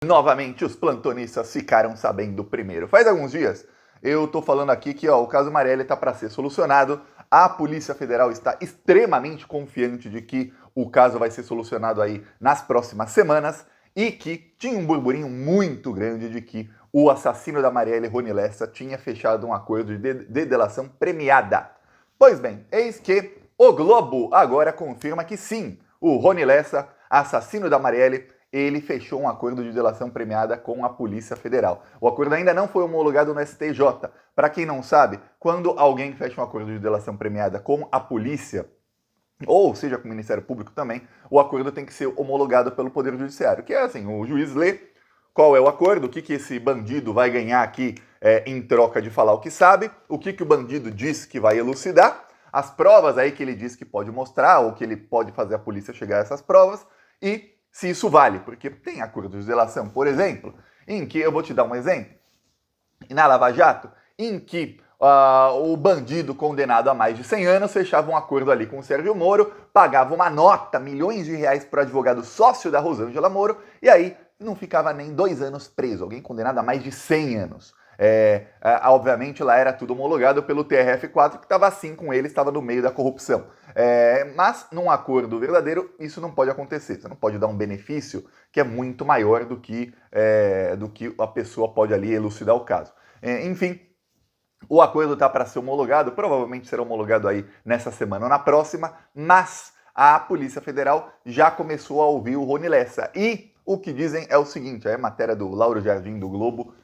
Novamente, os plantonistas ficaram sabendo primeiro. Faz alguns dias, eu tô falando aqui que o caso Marielle tá para ser solucionado. A Polícia Federal está extremamente confiante de que o caso vai ser solucionado aí nas próximas semanas e que tinha um burburinho muito grande de que o assassino da Marielle, Rony Lessa, tinha fechado um acordo de delação premiada. Pois bem, eis que o Globo agora confirma que sim, o Rony Lessa, assassino da Marielle, ele fechou um acordo de delação premiada com a Polícia Federal. O acordo ainda não foi homologado no STJ. Para quem não sabe, quando alguém fecha um acordo de delação premiada com a polícia, ou seja, com o Ministério Público também, o acordo tem que ser homologado pelo Poder Judiciário, que é assim, o juiz lê qual é o acordo, o que esse bandido vai ganhar aqui em troca de falar o que sabe, o que o bandido diz que vai elucidar, as provas aí que ele diz que pode mostrar, ou que ele pode fazer a polícia chegar a essas provas, e se isso vale, porque tem acordos de delação, por exemplo, em que, eu vou te dar um exemplo, na Lava Jato, em que o bandido condenado a mais de 100 anos fechava um acordo ali com o Sérgio Moro, pagava uma nota, milhões de reais para o advogado sócio da Rosângela Moro, e aí não ficava nem 2 anos preso, alguém condenado a mais de 100 anos. Obviamente lá era tudo homologado pelo TRF4, que estava assim com ele, estava no meio da corrupção. Mas num acordo verdadeiro isso não pode acontecer. Você não pode dar um benefício que é muito maior do que a pessoa pode ali elucidar o caso. Enfim, o acordo está para ser homologado, provavelmente será homologado aí nessa semana ou na próxima, mas a Polícia Federal já começou a ouvir o Rony Lessa. E o que dizem é o seguinte, a matéria do Lauro Jardim do Globo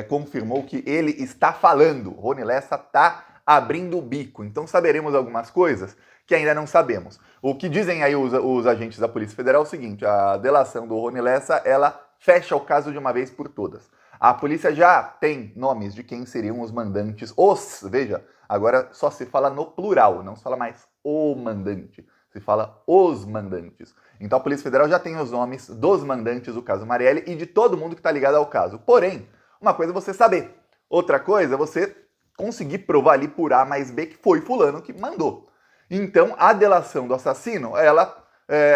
confirmou que ele está falando, Rony Lessa está abrindo o bico. Então saberemos algumas coisas que ainda não sabemos. O que dizem aí os agentes da Polícia Federal é o seguinte, a delação do Rony Lessa, ela fecha o caso de uma vez por todas. A polícia já tem nomes de quem seriam os mandantes. Veja, agora só se fala no plural, não se fala mais o mandante, se fala os mandantes. Então a Polícia Federal já tem os nomes dos mandantes do caso Marielle e de todo mundo que está ligado ao caso. Porém, uma coisa é você saber, outra coisa é você conseguir provar ali por A mais B que foi fulano que mandou. Então a delação do assassino, ela,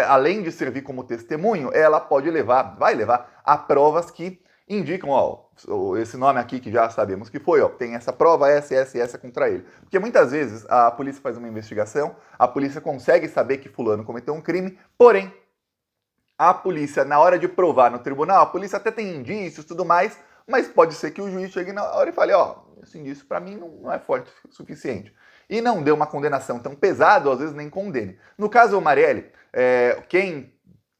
além de servir como testemunho, ela vai levar a provas que indicam, esse nome aqui que já sabemos que foi, tem essa prova, essa contra ele. Porque muitas vezes a polícia faz uma investigação, a polícia consegue saber que fulano cometeu um crime, porém, a polícia, na hora de provar no tribunal, a polícia até tem indícios e tudo mais, mas pode ser que o juiz chegue na hora e fale, esse indício para mim não é forte o suficiente. E não dê uma condenação tão pesada, ou às vezes nem condene. No caso do Marielle, quem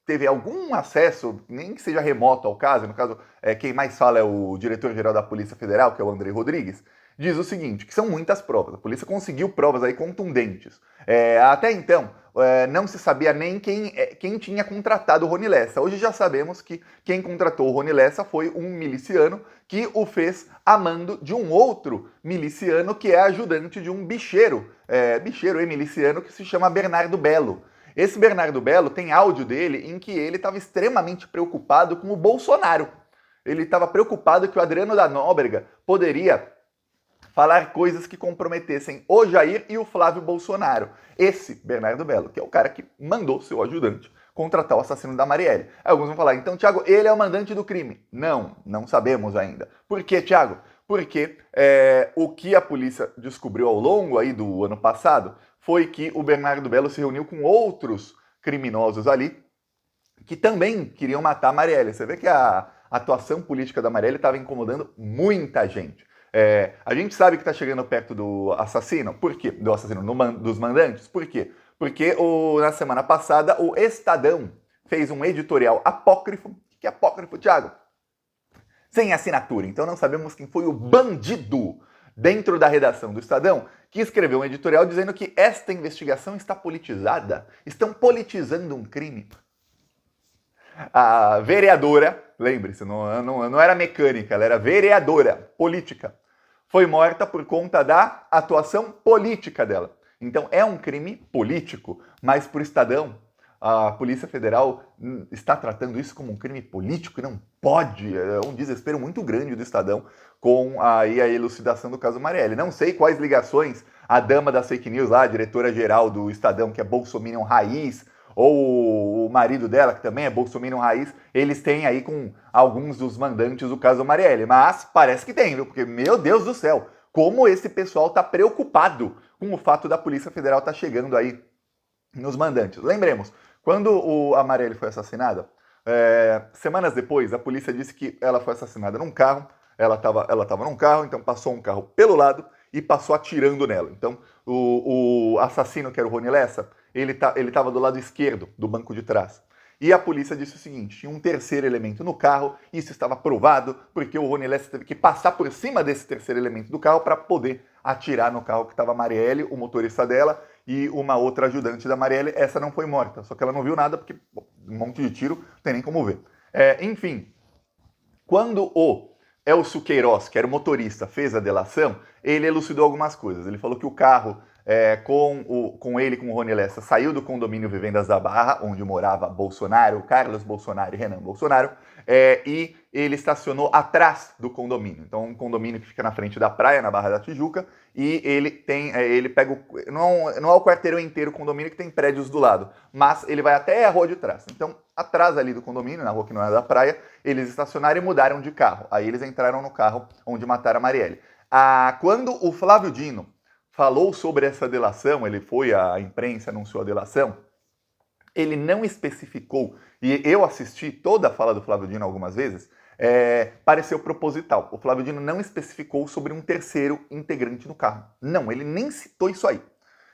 teve algum acesso, nem que seja remoto ao caso, no caso, quem mais fala é o diretor-geral da Polícia Federal, que é o André Rodrigues, diz o seguinte, que são muitas provas, a polícia conseguiu provas aí contundentes. Até então, não se sabia nem quem tinha contratado o Rony Lessa. Hoje já sabemos que quem contratou o Rony Lessa foi um miliciano que o fez a mando de um outro miliciano que é ajudante de um bicheiro e miliciano que se chama Bernardo Belo. Esse Bernardo Belo tem áudio dele em que ele estava extremamente preocupado com o Bolsonaro. Ele estava preocupado que o Adriano da Nóbrega poderia falar coisas que comprometessem o Jair e o Flávio Bolsonaro. Esse Bernardo Belo, que é o cara que mandou seu ajudante contratar o assassino da Marielle. Aí alguns vão falar, então, Thiago, ele é o mandante do crime. Não sabemos ainda. Por quê, Thiago? Porque o que a polícia descobriu ao longo aí do ano passado foi que o Bernardo Belo se reuniu com outros criminosos ali que também queriam matar a Marielle. Você vê que a atuação política da Marielle estava incomodando muita gente. A gente sabe que está chegando perto do assassino. Por quê? Do assassino, dos mandantes. Por quê? Porque na semana passada o Estadão fez um editorial apócrifo. O que é apócrifo, Thiago? Sem assinatura. Então não sabemos quem foi o bandido dentro da redação do Estadão que escreveu um editorial dizendo que esta investigação está politizada. Estão politizando um crime. A vereadora, lembre-se, não era mecânica, ela era vereadora política. Foi morta por conta da atuação política dela. Então é um crime político, mas para o Estadão, a Polícia Federal está tratando isso como um crime político e não pode. É um desespero muito grande do Estadão com a elucidação do caso Marielle. Não sei quais ligações a dama das fake news lá, a diretora-geral do Estadão, que é bolsominion raiz, ou o marido dela, que também é bolsominion raiz, eles têm aí com alguns dos mandantes do caso Marielle. Mas parece que tem, viu? Porque, meu Deus do céu, como esse pessoal tá preocupado com o fato da Polícia Federal tá chegando aí nos mandantes. Lembremos, quando a Marielle foi assassinada, semanas depois, a polícia disse que ela foi assassinada num carro, ela estava num carro, então passou um carro pelo lado e passou atirando nela. Então, o assassino, que era o Rony Lessa, ele estava do lado esquerdo do banco de trás. E a polícia disse o seguinte, tinha um terceiro elemento no carro, isso estava provado, porque o Rony Lessa teve que passar por cima desse terceiro elemento do carro para poder atirar no carro que estava a Marielle, o motorista dela, e uma outra ajudante da Marielle. Essa não foi morta, só que ela não viu nada, porque um monte de tiro, não tem nem como ver. Enfim, quando o Elcio Queiroz, que era o motorista, fez a delação, ele elucidou algumas coisas. Ele falou que o carro com ele, com o Rony Lessa, saiu do condomínio Vivendas da Barra, onde morava Bolsonaro, Carlos Bolsonaro e Renan Bolsonaro, e ele estacionou atrás do condomínio. Então, um condomínio que fica na frente da praia, na Barra da Tijuca, e ele pega não é o quarteirão inteiro o condomínio, que tem prédios do lado, mas ele vai até a rua de trás. Então, atrás ali do condomínio, na rua que não é da praia, eles estacionaram e mudaram de carro. Aí eles entraram no carro onde mataram a Marielle. Quando o Flávio Dino falou sobre essa delação, a imprensa anunciou a delação, ele não especificou, e eu assisti toda a fala do Flávio Dino algumas vezes, pareceu proposital. O Flávio Dino não especificou sobre um terceiro integrante no carro. Não, ele nem citou isso aí.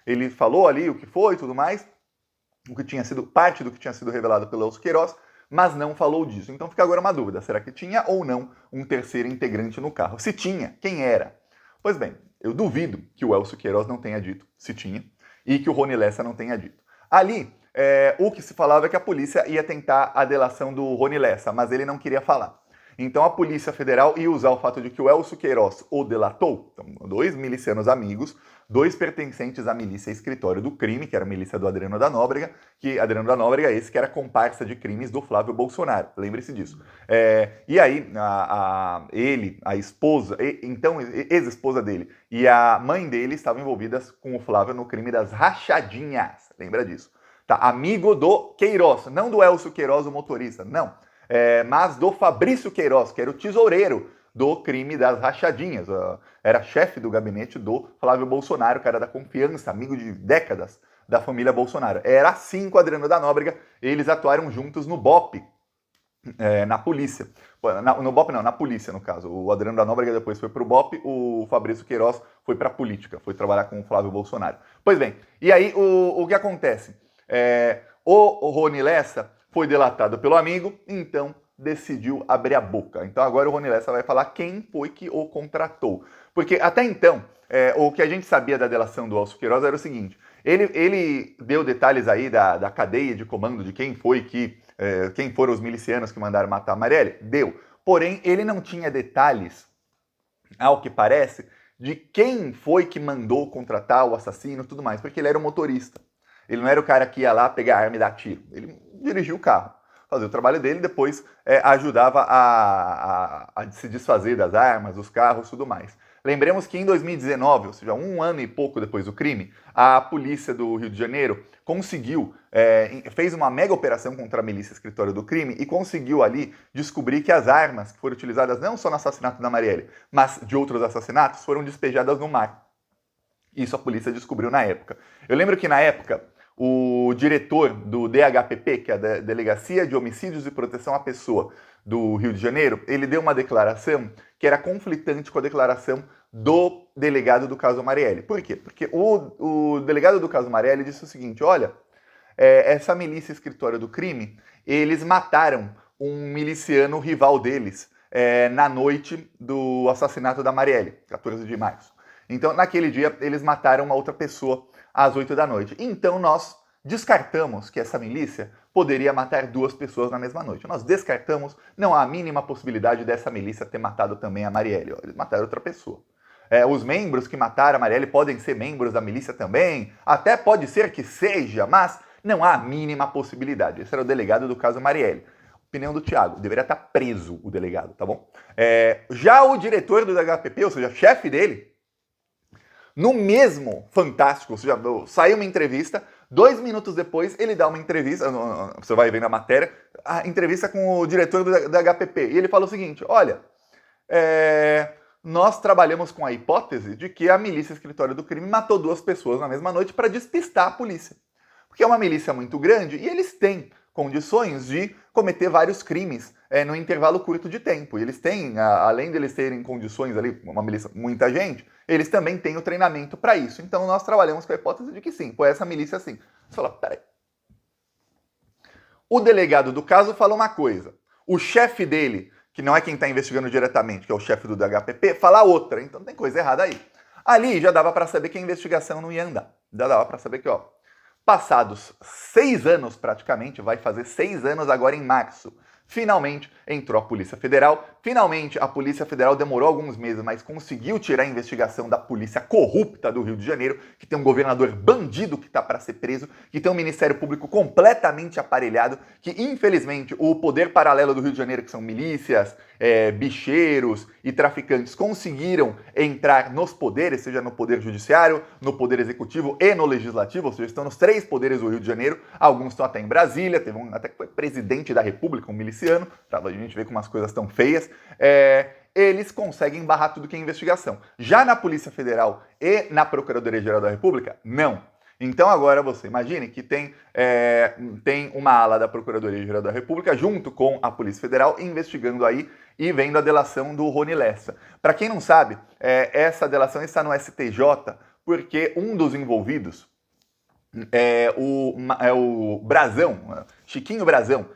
Ele falou ali o que foi e tudo mais, parte do que tinha sido revelado pelo Elcio Queiroz, mas não falou disso. Então fica agora uma dúvida, será que tinha ou não um terceiro integrante no carro? Se tinha, quem era? Pois bem, eu duvido que o Elcio Queiroz não tenha dito, se tinha, e que o Rony Lessa não tenha dito. Ali, o que se falava é que a polícia ia tentar a delação do Rony Lessa, mas ele não queria falar. Então a Polícia Federal ia usar o fato de que o Elcio Queiroz o delatou, então, 2 milicianos amigos, 2 pertencentes à milícia Escritório do Crime, que era a milícia do Adriano da Nóbrega, que Adriano da Nóbrega é esse que era comparsa de crimes do Flávio Bolsonaro, lembre-se disso. E aí, ele, a esposa, então ex-esposa dele, e a mãe dele estavam envolvidas com o Flávio no crime das rachadinhas, lembra disso? Tá, amigo do Queiroz, não do Elcio Queiroz, o motorista, não. Mas do Fabrício Queiroz, que era o tesoureiro do crime das rachadinhas. Era chefe do gabinete do Flávio Bolsonaro, cara da confiança, amigo de décadas da família Bolsonaro. Era assim com o Adriano da Nóbrega, eles atuaram juntos no BOPE, na polícia. No BOPE não, na polícia, no caso. O Adriano da Nóbrega depois foi pro BOPE, o Fabrício Queiroz foi pra política, foi trabalhar com o Flávio Bolsonaro. Pois bem, e aí o que acontece? O Rony Lessa foi delatado pelo amigo, então decidiu abrir a boca. Então agora o Rony Lessa vai falar quem foi que o contratou. Porque até então, o que a gente sabia da delação do Elcio Queiroz era o seguinte, ele deu detalhes aí da cadeia de comando de quem foram os milicianos que mandaram matar a Marielle? Deu. Porém, ele não tinha detalhes, ao que parece, de quem foi que mandou contratar o assassino e tudo mais, porque ele era o motorista. Ele não era o cara que ia lá pegar a arma e dar tiro. Ele dirigia o carro, fazia o trabalho dele e depois ajudava a se desfazer das armas, dos carros e tudo mais. Lembremos que em 2019, ou seja, 1 ano e pouco depois do crime, a polícia do Rio de Janeiro fez uma mega operação contra a milícia Escritório do Crime e conseguiu ali descobrir que as armas que foram utilizadas não só no assassinato da Marielle, mas de outros assassinatos, foram despejadas no mar. Isso a polícia descobriu na época. Eu lembro que na época, o diretor do DHPP, que é a Delegacia de Homicídios e Proteção à Pessoa do Rio de Janeiro, ele deu uma declaração que era conflitante com a declaração do delegado do caso Marielle. Por quê? Porque o delegado do caso Marielle disse o seguinte, olha, essa milícia Escritório do Crime, eles mataram um miliciano rival deles na noite do assassinato da Marielle, 14 de março. Então, naquele dia, eles mataram uma outra pessoa às 8 da noite. Então, nós descartamos que essa milícia poderia matar 2 pessoas na mesma noite. Nós descartamos, não há a mínima possibilidade dessa milícia ter matado também a Marielle. Eles mataram outra pessoa. Os membros que mataram a Marielle podem ser membros da milícia também, até pode ser que seja, mas não há a mínima possibilidade. Esse era o delegado do caso Marielle. Opinião do Thiago, deveria estar preso o delegado, tá bom? Já o diretor do DHPP, ou seja, chefe dele, no mesmo Fantástico, ou seja, saiu uma entrevista 2 minutos depois, ele dá uma entrevista, você vai ver na matéria, a entrevista com o diretor da HPP. E ele fala o seguinte, olha, nós trabalhamos com a hipótese de que a milícia escritório do crime matou 2 pessoas na mesma noite para despistar a polícia. Porque é uma milícia muito grande e eles têm condições de cometer vários crimes no intervalo curto de tempo. E eles têm, além de eles terem condições ali, uma milícia, muita gente, eles também têm o treinamento para isso. Então nós trabalhamos com a hipótese de que sim, pô, essa milícia sim. Você fala, peraí. O delegado do caso fala uma coisa. O chefe dele, que não é quem está investigando diretamente, que é o chefe do DHPP, fala outra. Então tem coisa errada aí. Ali já dava para saber que a investigação não ia andar. Já dava para saber que, ó, passados 6 anos praticamente, vai fazer 6 anos agora em março, finalmente entrou a Polícia Federal. Finalmente a Polícia Federal demorou alguns meses, mas conseguiu tirar a investigação da polícia corrupta do Rio de Janeiro, que tem um governador bandido que está para ser preso, que tem um Ministério Público completamente aparelhado, que infelizmente o poder paralelo do Rio de Janeiro, que são milícias, bicheiros e traficantes, conseguiram entrar nos poderes, seja no Poder Judiciário, no Poder Executivo e no Legislativo, ou seja, estão nos 3 poderes do Rio de Janeiro. Alguns estão até em Brasília, teve um até que foi presidente da República, um miliciano, pra gente ver como as coisas estão feias. Eles conseguem barrar tudo que é investigação. Já na Polícia Federal e na Procuradoria-Geral da República, não. Então agora você imagine que tem uma ala da Procuradoria-Geral da República junto com a Polícia Federal investigando aí e vendo a delação do Rony Lessa. Para quem não sabe, essa delação está no STJ porque um dos envolvidos é o Brazão, Chiquinho Brazão.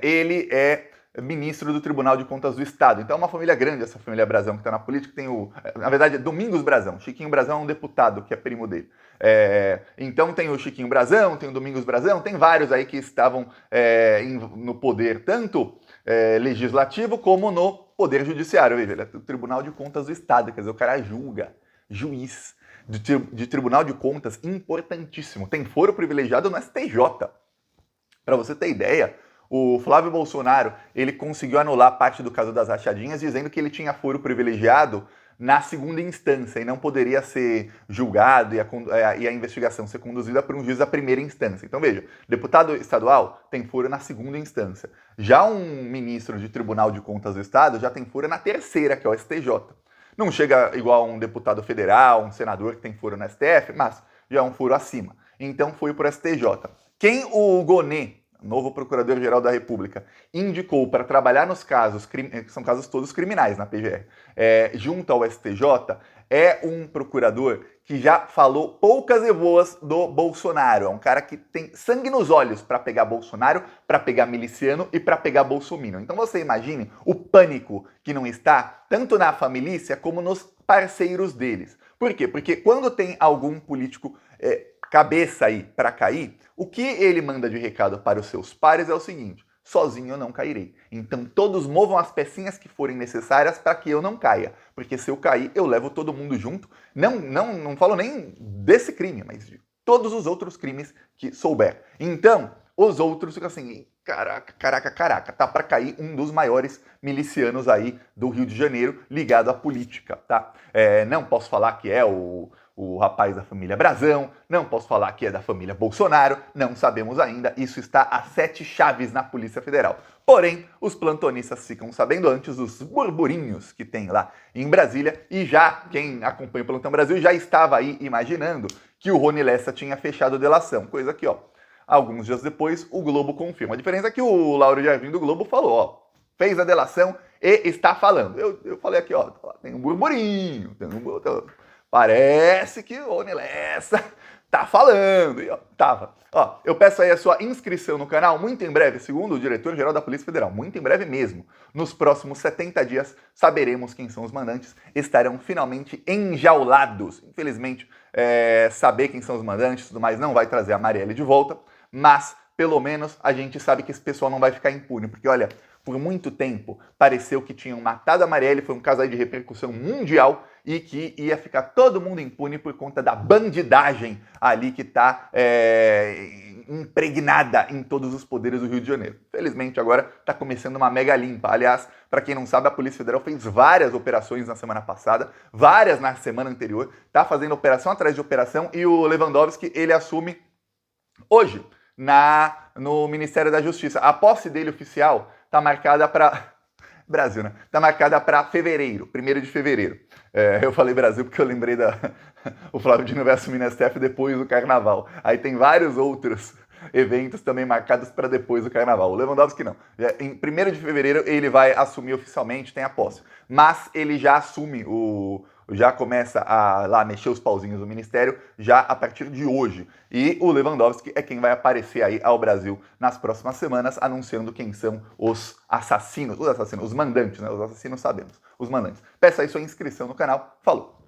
Ele é ministro do Tribunal de Contas do Estado. Então é uma família grande essa família Brazão que está na política. Tem na verdade, é Domingos Brazão. Chiquinho Brazão é um deputado que é primo dele. Então tem o Chiquinho Brazão, tem o Domingos Brazão, tem vários aí que estavam no poder, tanto legislativo como no poder judiciário. Veja, ele é do Tribunal de Contas do Estado, quer dizer, o cara julga, juiz de Tribunal de Contas, importantíssimo. Tem foro privilegiado no STJ. Para você ter ideia, o Flávio Bolsonaro, ele conseguiu anular parte do caso das rachadinhas, dizendo que ele tinha foro privilegiado na segunda instância e não poderia ser julgado e a investigação ser conduzida por um juiz da primeira instância. Então veja, deputado estadual tem foro na segunda instância. Já um ministro de Tribunal de Contas do Estado já tem foro na terceira, que é o STJ. Não chega igual um deputado federal, um senador que tem foro no STF, mas já é um foro acima. Então foi para o STJ. Quem o Gonê, novo Procurador-Geral da República, indicou para trabalhar nos casos, que são casos todos criminais na PGR, junto ao STJ, é um procurador que já falou poucas e boas do Bolsonaro. É um cara que tem sangue nos olhos para pegar Bolsonaro, para pegar miliciano e para pegar bolsominion. Então você imagine o pânico que não está tanto na família como nos parceiros deles. Por quê? Porque quando tem algum político cabeça aí para cair, o que ele manda de recado para os seus pares é o seguinte: sozinho eu não cairei. Então todos movam as pecinhas que forem necessárias para que eu não caia. Porque se eu cair, eu levo todo mundo junto. Não falo nem desse crime, mas de todos os outros crimes que souber. Então, os outros ficam assim, caraca, tá para cair um dos maiores milicianos aí do Rio de Janeiro ligado à política, tá? Não posso falar que é o rapaz da família Brazão, não posso falar que é da família Bolsonaro, não sabemos ainda, isso está a 7 chaves na Polícia Federal. Porém, os plantonistas ficam sabendo antes dos burburinhos que tem lá em Brasília, e já quem acompanha o Plantão Brasil já estava aí imaginando que o Rony Lessa tinha fechado a delação, coisa que, alguns dias depois, o Globo confirma. A diferença é que o Lauro Jardim do Globo falou, fez a delação e está falando. Eu falei aqui, tem um burburinho, parece que o Rony Lessa tá falando. E, tava. Eu peço aí a sua inscrição no canal muito em breve, segundo o diretor-geral da Polícia Federal. Muito em breve mesmo. Nos próximos 70 dias saberemos quem são os mandantes. Estarão finalmente enjaulados. Infelizmente, saber quem são os mandantes e tudo mais não vai trazer a Marielle de volta. Mas, pelo menos, a gente sabe que esse pessoal não vai ficar impune. Porque, olha, por muito tempo pareceu que tinham matado a Marielle. Foi um caso aí de repercussão mundial. E que ia ficar todo mundo impune por conta da bandidagem ali que está impregnada em todos os poderes do Rio de Janeiro. Felizmente agora está começando uma mega limpa. Aliás, para quem não sabe, a Polícia Federal fez várias operações na semana passada, várias na semana anterior, está fazendo operação atrás de operação, e o Lewandowski, ele assume Hoje, no Ministério da Justiça. A posse dele oficial está marcada para... Brasil, né? Está marcada para fevereiro, 1º de fevereiro. Eu falei Brasil porque eu lembrei o Flávio Dino vai assumir na STF depois do Carnaval. Aí tem vários outros eventos também marcados para depois do Carnaval. O Lewandowski não. Em 1º de fevereiro ele vai assumir oficialmente, tem a posse. Mas ele já assume já começa a lá mexer os pauzinhos do Ministério já a partir de hoje. E o Lewandowski é quem vai aparecer aí ao Brasil nas próximas semanas, anunciando quem são os assassinos, os mandantes, né? Os assassinos sabemos, os mandantes. Peça aí sua inscrição no canal. Falou!